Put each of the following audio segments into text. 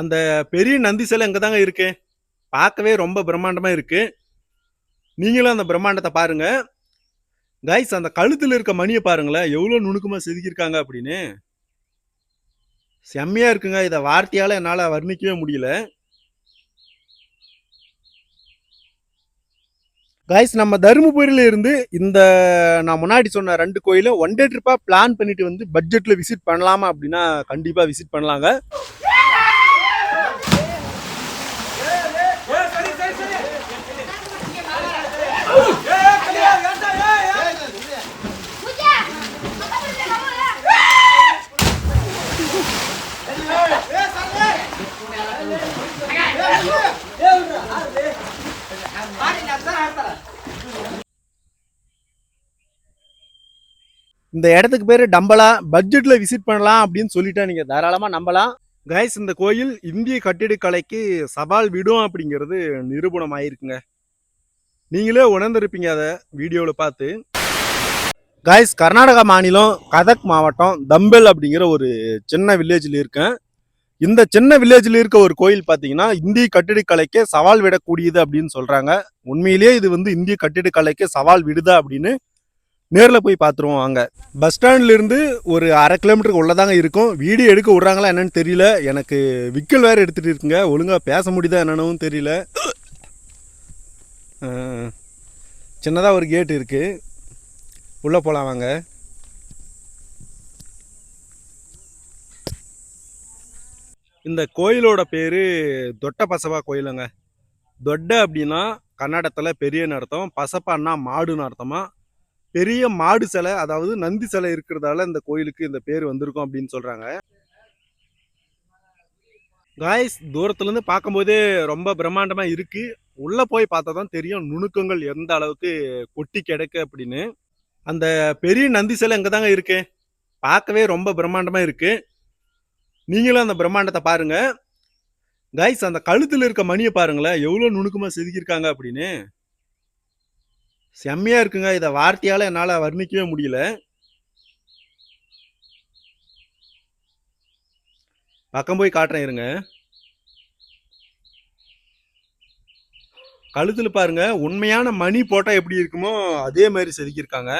அந்த பெரிய நந்தி சிலை இங்க தாங்க இருக்கு. பார்க்கவே ரொம்ப பிரம்மாண்டமா இருக்கு. நீங்களும் அந்த பிரம்மாண்டத்தை பாருங்க. கைஸ் அந்த கழுத்துல இருக்க மணியை பாருங்களேன். எவ்வளவு நுணுக்கமா செதுக்கியிருக்காங்க அப்படின்னு. செம்மையா இருக்குங்க. இத வார்த்தையால என்னால வர்ணிக்கவே முடியல. கைஸ் நம்ம தருமபுரியில இருந்து இந்த நான் முன்னாடி சொன்ன 2 கோயிலும் ஒன் டே ட்ரிப்பா பிளான் பண்ணிட்டு வந்து பட்ஜெட்ல விசிட் பண்ணலாமா அப்படின்னா கண்டிப்பா விசிட் பண்ணலாங்க. இந்த இடத்துக்கு பேரு டம்பலா. பட்ஜெட்ல விசிட் பண்ணலாம் அப்படின்னு சொல்லிட்டா நீங்க தாராளமா நம்பலாம். கைஸ் இந்த கோயில் இந்திய கட்டிடக்கலைக்கு சவால் விடும் அப்படிங்கிறது நிரூபணம் ஆயிருக்குங்க. நீங்களே உணர்ந்திருப்பீங்க அதை வீடியோவில் பார்த்து. கைஸ் கர்நாடகா மாநிலம் கதக் மாவட்டம் தம்பெல் அப்படிங்கிற ஒரு சின்ன வில்லேஜில் இருக்கேன். இந்த சின்ன வில்லேஜில் இருக்க ஒரு கோயில் பார்த்தீங்கன்னா இந்திய கட்டிடக்கலைக்கு சவால் விடக்கூடியது அப்படின்னு சொல்றாங்க. உண்மையிலேயே இது வந்து இந்திய கட்டிடக்கலைக்கு சவால் விடுதா அப்படின்னு நேரில் போய் பார்த்துருவோம் வாங்க. பஸ் ஸ்டாண்ட்ல இருந்து ஒரு 1/2 கிலோமீட்டருக்கு உள்ளதாங்க இருக்கும். வீடியோ எடுக்க விட்றாங்களா என்னன்னு தெரியல. எனக்கு விக்கல் வேற எடுத்துட்டு இருக்குங்க. ஒழுங்கா பேச முடியுதா என்னன்னு தெரியல. சின்னதாக ஒரு கேட் இருக்கு. உள்ள போலாம் வாங்க. இந்த கோயிலோட பேரு தொட்ட பசவா கோயிலுங்க. தொட்ட அப்படின்னா கன்னடத்தில் பெரியன்னு அர்த்தம். பசப்பான்னா மாடுன்னு அர்த்தமா. பெரிய மாடு சிலை, அதாவது நந்தி சிலை இருக்கிறதால இந்த கோயிலுக்கு இந்த பேர் வந்திருக்கும் அப்படின்னு சொல்றாங்க. காய்ஸ் தூரத்துல இருந்து பார்க்கும்போதே ரொம்ப பிரம்மாண்டமா இருக்கு. உள்ள போய் பார்த்தா தான் தெரியும் நுணுக்கங்கள் எந்த அளவுக்கு கொட்டி கிடக்கு அப்படின்னு. அந்த பெரிய நந்தி சிலை இங்க தாங்க இருக்கு. பார்க்கவே ரொம்ப பிரம்மாண்டமா இருக்கு. நீங்களும் அந்த பிரம்மாண்டத்தை பாருங்க. காய்ஸ் அந்த கழுத்துல இருக்க மணியை பாருங்களேன். எவ்வளவு நுணுக்கமா செதுக்கியிருக்காங்க அப்படின்னு. செம்மையா இருக்குங்க. இதை வார்த்தையால என்னால வர்ணிக்கவே முடியல. பக்கம் போய் காட்டுறேன் இருங்க. கழுத்துல பாருங்க உண்மையான மணி போட்டா எப்படி இருக்குமோ அதே மாதிரி செதுக்கியிருக்காங்க.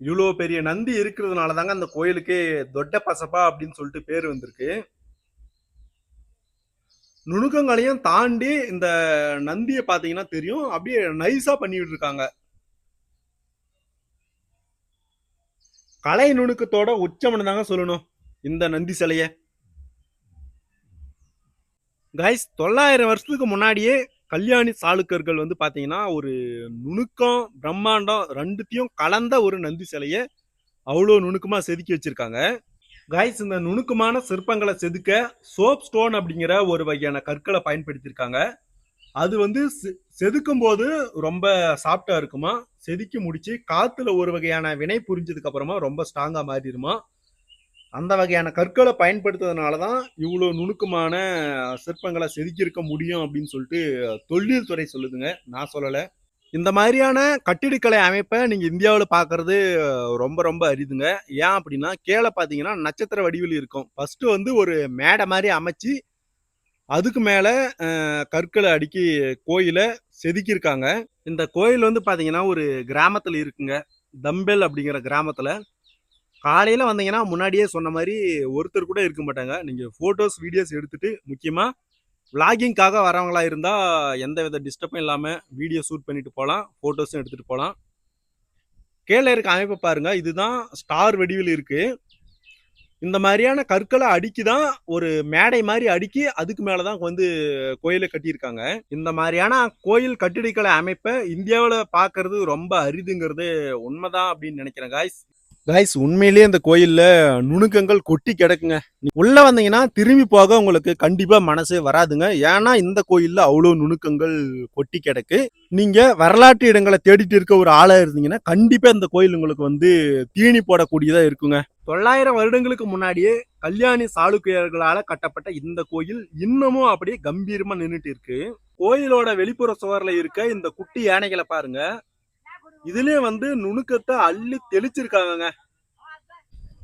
இவ்வளோ பெரிய நந்தி இருக்கிறதுனால தாங்க அந்த கோயிலுக்கு தொட்ட பசப்பா அப்படின்னு சொல்லிட்டு பேர் வந்திருக்கு. நுணுக்கங்களையும் தாண்டி இந்த நந்தியை பார்த்தீங்கன்னா தெரியும், அப்படியே நைஸா பண்ணிட்டு இருக்காங்க. கலை நுணுக்கத்தோட உச்சம்னு தாங்க சொல்லணும் இந்த நந்தி சிலைய. கைஸ் 900 வருஷத்துக்கு முன்னாடியே கல்யாணி சாளுக்கர்கள் வந்து பாத்தீங்கன்னா ஒரு நுணுக்கம் பிரம்மாண்டம் ரெண்டுத்தையும் கலந்த ஒரு நந்தி சிலைய அவ்வளோ நுணுக்கமா செதுக்கி வச்சிருக்காங்க. கைஸ் இந்த நுணுக்கமான சிற்பங்களை செதுக்க சோப் ஸ்டோன் அப்படிங்கிற ஒரு வகையான கற்களை பயன்படுத்தியிருக்காங்க. அது வந்து செதுக்கும் போது ரொம்ப சாஃப்டா இருக்குமா. செதுக்கி முடிச்சு காத்துல ஒரு வகையான வினை புரிஞ்சதுக்கு அப்புறமா ரொம்ப ஸ்ட்ராங்கா மாறிடுமா. அந்த வகையான கற்களை பயன்படுத்துறதுனால தான் இவ்வளோ நுணுக்கமான சிற்பங்களை செதுக்கியிருக்க முடியும் அப்படின்னு சொல்லிட்டு தொல்லியல் துறை சொல்லுதுங்க, நான் சொல்லலை. இந்த மாதிரியான கட்டிடக்கலை அமைப்பை நீங்கள் இந்தியாவில் பார்க்கறது ரொம்ப ரொம்ப அரிதுங்க. ஏன் அப்படின்னா கீழே பார்த்தீங்கன்னா நட்சத்திர வடிவில் இருக்கும். ஃபர்ஸ்ட் வந்து ஒரு மேடை மாதிரி அமைச்சு அதுக்கு மேலே கற்களை அடுக்கி கோயிலை செதுக்கியிருக்காங்க. இந்த கோயில் வந்து பார்த்தீங்கன்னா ஒரு கிராமத்தில் இருக்குங்க. தம்பெல் அப்படிங்கிற கிராமத்தில். காலையில் வந்தீங்கன்னா முன்னாடியே சொன்ன மாதிரி ஒருத்தர் கூட இருக்க மாட்டாங்க. நீங்கள் ஃபோட்டோஸ் வீடியோஸ் எடுத்துட்டு முக்கியமாக விளாகிங்காக வரவங்களா இருந்தால் எந்த வித டிஸ்டர்பும் இல்லாமல் வீடியோ ஷூட் பண்ணிட்டு போகலாம், ஃபோட்டோஸும் எடுத்துகிட்டு போகலாம். கீழே இருக்க அமைப்பை பாருங்க, இதுதான் ஸ்டார் வடிவில் இருக்கு. இந்த மாதிரியான கற்களை அடுக்கி தான் ஒரு மேடை மாதிரி அடுக்கி அதுக்கு மேலதான் வந்து கோயிலை கட்டியிருக்காங்க. இந்த மாதிரியான கோயில் கட்டிடக்கலை அமைப்பை இந்தியாவில் பார்க்கறது ரொம்ப அரிதுங்கிறது உண்மைதான் அப்படின்னு நினைக்கிறேன் காய்ஸ். காய்ஸ் உண்மையிலேயே இந்த கோயில்ல நுணுக்கங்கள் கொட்டி கிடக்குங்க. உள்ள வந்தீங்கன்னா திரும்பி போக உங்களுக்கு கண்டிப்பா மனசே வராதுங்க. ஏன்னா இந்த கோயில்ல அவ்வளவு நுணுக்கங்கள் கொட்டி கிடக்கு. நீங்க வரலாற்று இடங்களை தேடிட்டு இருக்க ஒரு ஆளா இருந்தீங்கன்னா கண்டிப்பா இந்த கோயில் உங்களுக்கு வந்து தீனி போடக்கூடியதா இருக்குங்க. 900 வருடங்களுக்கு முன்னாடியே கல்யாணி சாளுக்கியர்களால கட்டப்பட்ட இந்த கோயில் இன்னமும் அப்படியே கம்பீரமா நின்றுட்டு இருக்கு. கோயிலோட வெளிப்புற சுவர்ல இருக்க இந்த குட்டி யானைகளை பாருங்க. இதுலயே வந்து நுணுக்கத்தை அள்ளி தெளிச்சிருக்காங்க.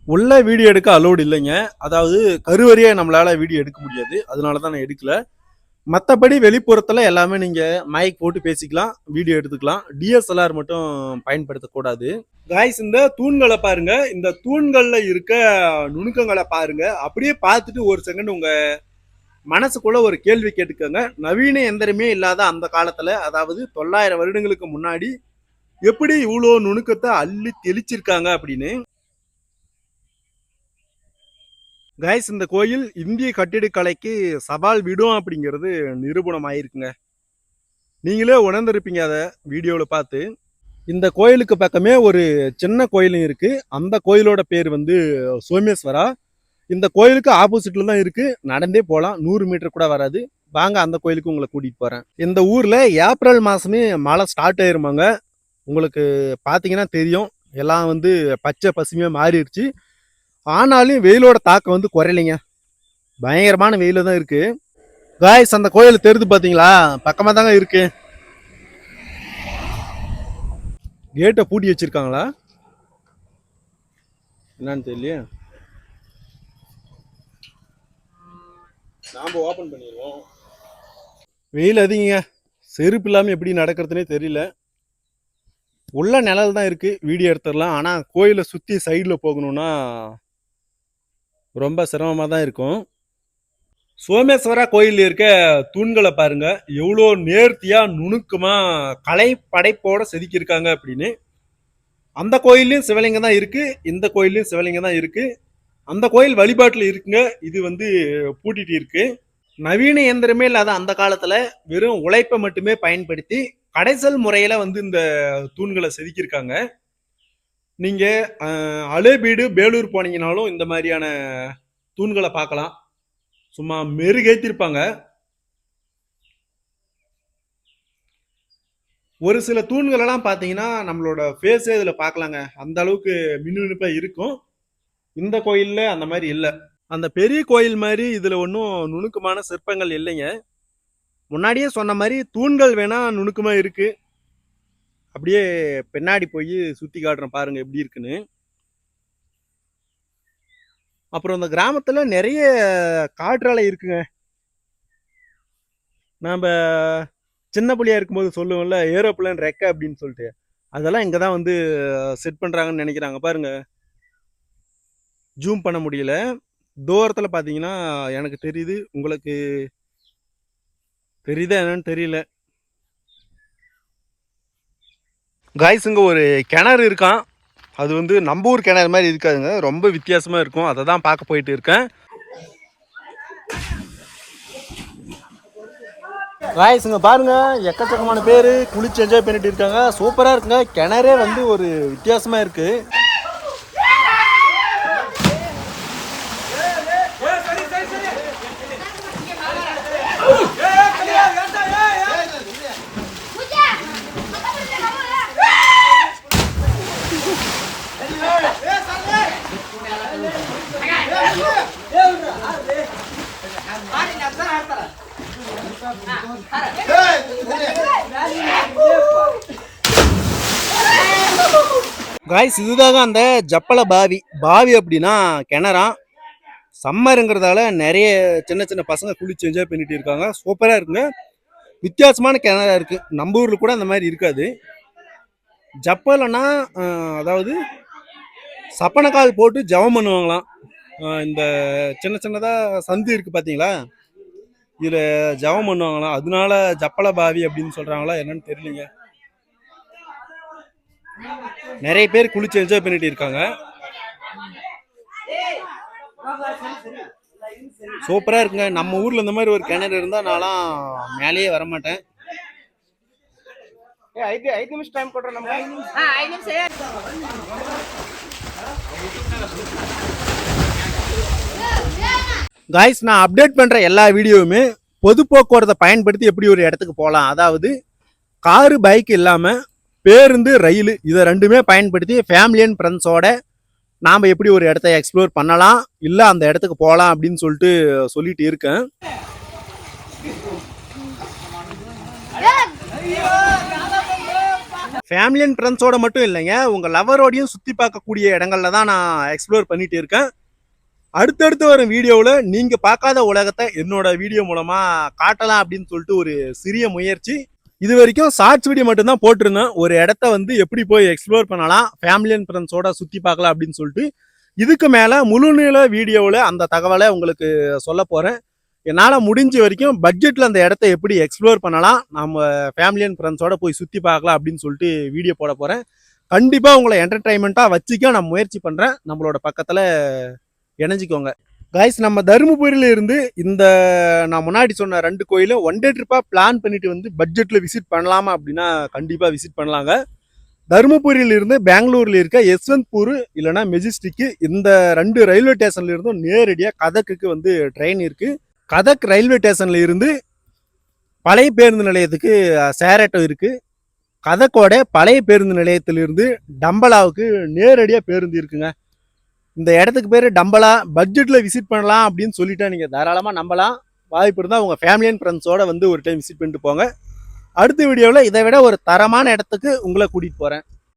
உள்ள வீடியோ எடுக்க அலோடு இல்லைங்க. அதாவது கருவறையே நம்மளால வீடியோ எடுக்க முடியாது. அதனால தான் நான் எடுக்கல. மற்றபடி வெளிப்புறத்துல எல்லாமே நீங்க மைக் போட்டு பேசிக்கலாம், வீடியோ எடுத்துக்கலாம். டிஎஸ்எல்ஆர் மட்டும் பயன்படுத்தக்கூடாது. காய்ஸ், இந்த தூண்களை பாருங்க. இந்த தூண்கள்ல இருக்க நுணுக்கங்களை பாருங்க. அப்படியே பார்த்துட்டு ஒரு செகண்ட் உங்க மனசுக்குள்ள ஒரு கேள்வி கேட்டுக்கோங்க. நவீன எந்திரமே இல்லாத அந்த காலத்துல, அதாவது 900 வருடங்களுக்கு முன்னாடி எப்படி இவ்வளோ நுணுக்கத்தை அள்ளி தெளிச்சிருக்காங்க அப்படின்னு. கைஸ், இந்த கோயில் இந்திய கட்டிடக்கலைக்கு சவால் விடும் அப்படிங்கிறது நிரூபணம் ஆயிருக்குங்க. நீங்களே உணர்ந்திருப்பீங்க அதை வீடியோவில் பார்த்து. இந்த கோயிலுக்கு பக்கமே ஒரு சின்ன கோயிலும் இருக்கு. அந்த கோயிலோட பேர் வந்து சோமேஸ்வரா. இந்த கோயிலுக்கு ஆப்போசிட்ல தான் இருக்கு. நடந்தே போகலாம், 100 மீட்டர் கூட வராது. வாங்க அந்த கோயிலுக்கு உங்களை கூட்டிட்டு போறேன். இந்த ஊர்ல ஏப்ரல் மாசமே மழை ஸ்டார்ட் ஆயிருமாங்க. உங்களுக்கு பாத்தீங்கன்னா தெரியும், எல்லாம் வந்து பச்சை பசுமையா மாறிடுச்சு. ஆனாலும் வெயிலோட தாக்கம் வந்து குறையலைங்க. பயங்கரமான வெயில தான் இருக்கு. காய்ஸ், அந்த கோயில் தெரிது பாத்தீங்களா? பக்கமா தாங்க இருக்கு. கேட்டை பூட்டி வச்சிருக்காங்களா என்னன்னு தெரியல. நாம ஓபன் பண்ணிடுவோம். வெயில் அதிகங்க. செருப்பு இல்லாம எப்படி நடக்கிறதுனே தெரியல. உள்ள நிழல் தான் இருக்கு, வீடியோ எடுத்துடலாம். ஆனா கோயிலை சுத்தி சைட்ல போகணும்னா ரொம்ப சிரமமா தான் இருக்கும். சோமேஸ்வரா கோயில் இருக்க தூண்களை பாருங்க, எவ்வளோ நேர்த்தியா நுணுக்கமா கலை படைப்போட செதுக்கியிருக்காங்க அப்படின்னு. அந்த கோயிலையும் சிவலிங்கம் தான் இருக்கு, இந்த கோயிலையும் சிவலிங்கம் தான் இருக்கு. அந்த கோயில் வழிபாட்டில் இருக்குங்க. இது வந்து பூட்டிட்டு இருக்கு. நவீன இயந்திரமே இல்லாத அந்த காலத்துல வெறும் உழைப்பை மட்டுமே பயன்படுத்தி கடைசல் முறையில வந்து இந்த தூண்களை செதுக்கியிருக்காங்க. நீங்க அலேபீடு, பேலூர் போனீங்கனாலும் இந்த மாதிரியான தூண்களை பார்க்கலாம். சும்மா மெருகேத்திருப்பாங்க. ஒரு சில தூண்கள் எல்லாம் பாத்தீங்கன்னா நம்மளோட ஃபேஸே இதுல பார்க்கலாங்க. அந்த அளவுக்கு மினுமினுப்பா இருக்கும். இந்த கோயில்ல அந்த மாதிரி இல்லை. அந்த பெரிய கோயில் மாதிரி இதுல ஒன்றும் நுணுக்கமான சிற்பங்கள் இல்லைங்க. முன்னாடியே சொன்ன மாதிரி தூண்கள் வேணா நுணுக்கமா இருக்கு. அப்படியே பின்னாடி போய் சுத்தி காட்டுறேன் பாருங்க எப்படி இருக்குன்னு. அப்புறம் இந்த கிராமத்துல நிறைய காற்றாலை இருக்குங்க. நாம சின்ன புள்ளியா இருக்கும்போது சொல்லுவோம்ல, ஏரோப்ளேன் ரெக்க அப்படின்னு சொல்லிட்டு, அதெல்லாம் இங்கதான் வந்து செட் பண்றாங்கன்னு நினைக்கிறாங்க பாருங்க. ஜூம் பண்ண முடியல. தூரத்துல பாத்தீங்கன்னா எனக்கு தெரியுது, உங்களுக்கு தெரியுதா என்னன்னு தெரியல. காய்ஸ், இங்க ஒரு கிணறு இருக்கான். அது வந்து நம்ம ஊர் கிணறு மாதிரி இருக்காதுங்க, ரொம்ப வித்தியாசமா இருக்கும். அதை தான் பார்க்க போயிட்டு இருக்கேன். காய்ஸ், இங்க பாருங்க, எக்கச்சக்கமான பேர் குளிச்சு என்ஜாய் பண்ணிட்டு இருக்காங்க. சூப்பரா இருக்குங்க. கிணறே வந்து ஒரு வித்தியாசமா இருக்கு. காய்ஸ், இதுதாங்க அந்த ஜப்பல பாவி. பாவி அப்படின்னா கிணறா. சம்மருங்கிறதால நிறைய சின்ன சின்ன பசங்க குளிச்சு என்ஜாய் பண்ணிட்டு இருக்காங்க. சூப்பரா இருக்குங்க. வித்தியாசமான கிணறா இருக்கு. நம்ம ஊர்ல கூட அந்த மாதிரி இருக்காது. ஜப்பலன்னா அதாவது சப்பனக்கால் போட்டு ஜபம் பண்ணுவாங்களாம். இந்த சின்ன சின்னதா சந்து இருக்கு பாத்தீங்களா, இதுல ஜபம் பண்ணுவாங்களாம். அதனால ஜப்பல பாவி அப்படின்னு சொல்றாங்களா என்னன்னு தெரியலங்க. நிறைய பேர் குளிச்சு என்ஜாய் பண்ணிட்டு இருக்காங்க. சூப்பரா இருக்குங்க. நம்ம ஊர்ல இந்த மாதிரி ஒரு கிணறு இருந்தா நான்லாம் மேலேயே வரமாட்டேன். காய்ஸ், நான் அப்டேட் பண்ற எல்லா வீடியோவுமே பொது போக்குவரத்தை பயன்படுத்தி எப்படி ஒரு இடத்துக்கு போகலாம், அதாவது காரு பைக் இல்லாம பேருந்து ரயில் இதை ரெண்டுமே பயன்படுத்தி ஃபேமிலி அண்ட் ஃப்ரெண்ட்ஸோட நாம் எப்படி ஒரு இடத்த எக்ஸ்ப்ளோர் பண்ணலாம், இல்லை அந்த இடத்துக்கு போகலாம் அப்படின்னு சொல்லிட்டு இருக்கேன். ஃபேமிலி அண்ட் ஃப்ரெண்ட்ஸோட மட்டும் இல்லைங்க, உங்க லவரோடையும் சுத்தி பார்க்கக்கூடிய இடங்கள்ல தான் நான் எக்ஸ்ப்ளோர் பண்ணிட்டு இருக்கேன். அடுத்தடுத்து வரும் வீடியோவில் நீங்க பார்க்காத உலகத்தை என்னோட வீடியோ மூலமா காட்டலாம் அப்படின்னு சொல்லிட்டு ஒரு சிறிய முயற்சி. இது வரைக்கும் ஷார்ட்ஸ் வீடியோ மட்டும்தான் போட்டிருந்தேன். ஒரு இடத்த வந்து எப்படி போய் எக்ஸ்ப்ளோர் பண்ணலாம், ஃபேமிலி அண்ட் ஃப்ரெண்ட்ஸோட சுத்தி பார்க்கலாம் அப்படின்னு சொல்லிட்டு. இதுக்கு மேல முழுநீள வீடியோவில் அந்த தகவலை உங்களுக்கு சொல்ல போறேன். என்னால் முடிஞ்ச வரைக்கும் பட்ஜெட்டில் அந்த இடத்த எப்படி எக்ஸ்ப்ளோர் பண்ணலாம், நம்ம ஃபேமிலி அண்ட் ஃப்ரெண்ட்ஸோட போய் சுற்றி பார்க்கலாம் அப்படின்னு சொல்லிட்டு வீடியோ போட போகிறேன். கண்டிப்பாக உங்களை என்டர்டைன்மெண்ட்டாக வச்சுக்க நான் முயற்சி பண்ணுறேன். நம்மளோட பக்கத்தில் இணைஞ்சிக்கோங்க. கைஸ், நம்ம தருமபுரியில இருந்து இந்த நான் முன்னாடி சொன்ன 2 கோயிலும் ஒன் டே ட்ரிப்பாக பிளான் பண்ணிட்டு வந்து பட்ஜெட்டில் விசிட் பண்ணலாமா அப்படின்னா கண்டிப்பாக விசிட் பண்ணலாங்க. தருமபுரியில இருந்து பெங்களூர்ல இருக்க யஸ்வந்த்பூர் இல்லைன்னா மெஜிஸ்டிக்கு இந்த 2 ரயில்வே ஸ்டேஷன்ல இருந்தும் நேரடியாக கதக்குக்கு வந்து ட்ரெயின் இருக்கு. கதக் ரயில்வே ஸ்டேஷன்ல இருந்து பழைய பேருந்து நிலையத்துக்கு ஷேர் ஆட்டோ இருக்கு. கதக்கோட பழைய பேருந்து நிலையத்திலிருந்து டம்பலாவுக்கு நேரடியாக பேருந்து இருக்குங்க. இந்த இடத்துக்கு பேர் டம்பலா. பட்ஜெட்டில் விசிட் பண்ணலாம் அப்படின்னு சொல்லிட்டா நீங்கள் தாராளமாக நம்பலாம். வாய்ப்பு இருந்தால் உங்கள் ஃபேமிலி அண்ட் ஃப்ரெண்ட்ஸோட வந்து ஒரு டைம் விசிட் பண்ணிட்டு போங்க. அடுத்த வீடியோவில் இதை விட ஒரு தரமான இடத்துக்கு உங்களை கூட்டிகிட்டு போகிறேன்.